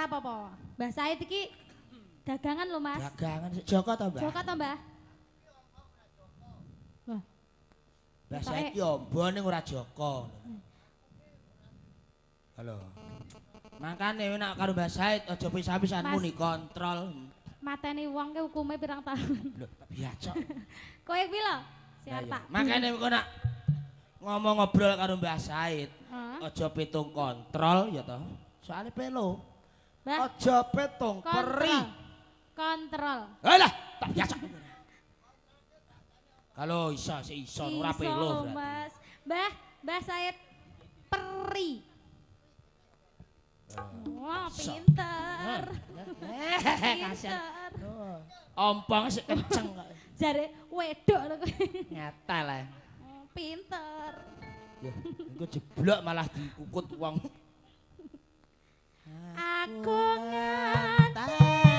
apa-apa. Mbah Said iki dagangan lho Mas. Dagangan Joko to, Mbah? Joko to, Mbah? Wah. Mbah Said ki ombo ning ora Joko. Halo. Makane nek karo Mbah Said aja pisah-pisahan muni kontrol. Mateni wong ke hukume pirang tahun. Lho, biasa. Kowe kuwi lho. Siap Pak. Makane kok nak ngomong ngobrol karo Mbah Said, aja pitung kontrol ya toh. Soale pelo. Aja pitung peri. Kontrol. Alah, tak biasa. Kalau iso ora pelo berarti. Mas. Mbah Said peri. Wah, pinter. Pinter. Ompong sik kenceng kok. Jare wedok lho kowe. Ngetel ae. Pinter. Ya, engko jeblok malah dikukut wong. Aku ngateni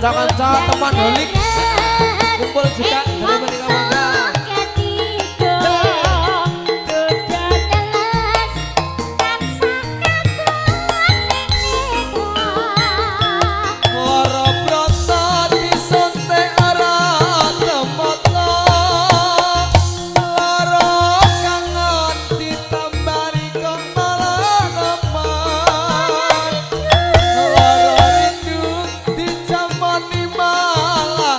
kanca-kanca teman holik kumpul juga dari menikah mangga. Loro broto disuntik ora temotno, loro kangen ditambari kok malah nemen, loro rindu dicamoni malah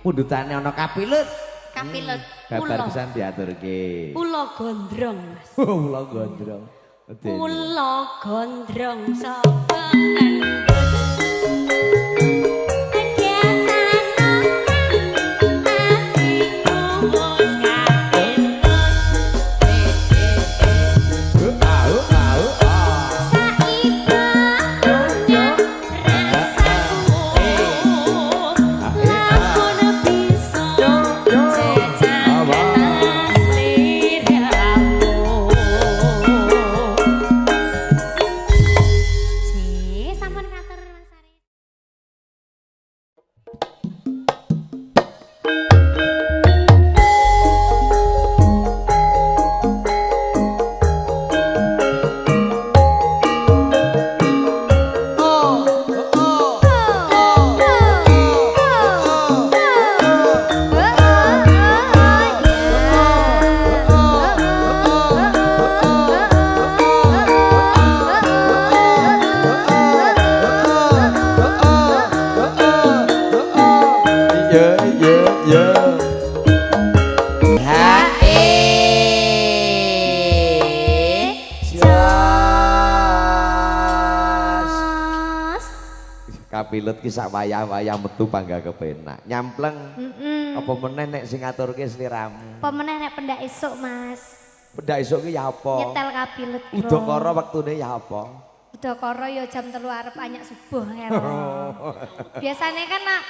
Pundutane ana kapilut. Kapilut. Kabar pisan diaturke. Pulo Gondrong, Mas. Pulo Gondrong. Pulo Gondrong sapa ngandut. Kapilut ki sak wayah-wayah metu pangga kepenak. Nyampleng. Apa meneh nek sing ngaturke sliramu? Apa meneh nek pendak esuk, Mas? Pendak esuk ki ya apa? Nyetel kapilut. Udakara wektune ya apa? Udakara ya jam 3 arep anyak subuh ya. Biasane kan nak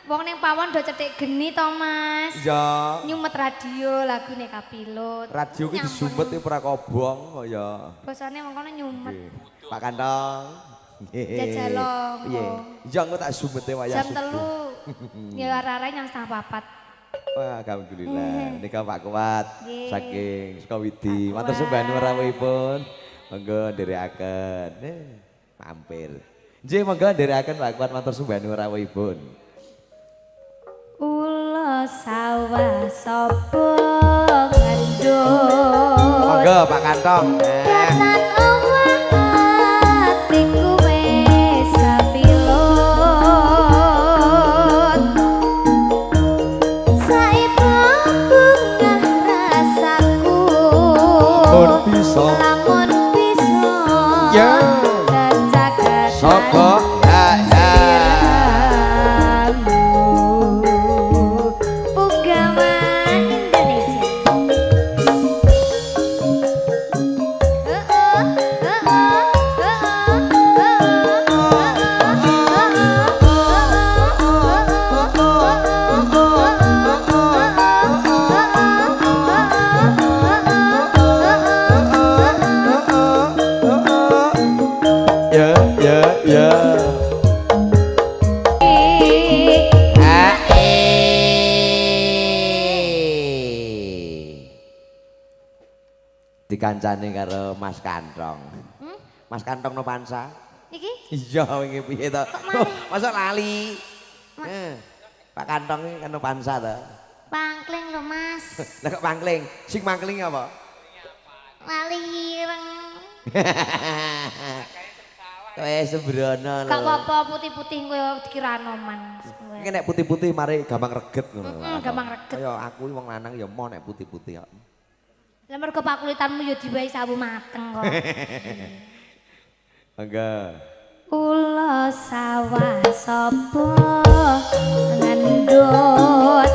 wong ning pawon do cetik geni to, Mas. Iya. Nyumet radio lagune kapilut. Radio ki disumet ora kobong kaya. Bosane mengkono nyumet. Pak Kantong. Jajalo. Piye? Iya engko tak sumete wayah jam 3 ya arek-arek yang 3:30. Wah, alhamdulillah. Nika Pak Kuat saking Sukawidi. Matur sembah nuwun rawuhipun. Monggo nderekaken. Mampir. Nggih monggo nderekaken Pak Kuat matur sembah nuwun rawuhipun. Ula sawah sapa ngandut. Monggo Pak Kantong. Katan omah atiku wis kapilut. Saipo bungah rasaku. Lamun bisa. Lamun bisa. Ya. Jajagan. Sapa? Dikancane karo Mas Kantong. Mas Kantong no Pansa? Iki? Iya, wingi piye to? Masa lali? Pak Kantong iki kan no Pansa to. Pangkling lho, Mas. Lah kok pangkling? Sing mangkling apa? Lali ireng. Kowe sembrono lho. Gak apa-apa putih-putih kowe dikira Anoman. Iki nek putih-putih mari gampang reget ngono. Gampang reget. Kaya aku wong lanang ya mau nek putih-putih kok. Lah mergo pakulitanmu ya diwehi sawu mateng kok. Mangga. Ula sawah sapa ngandut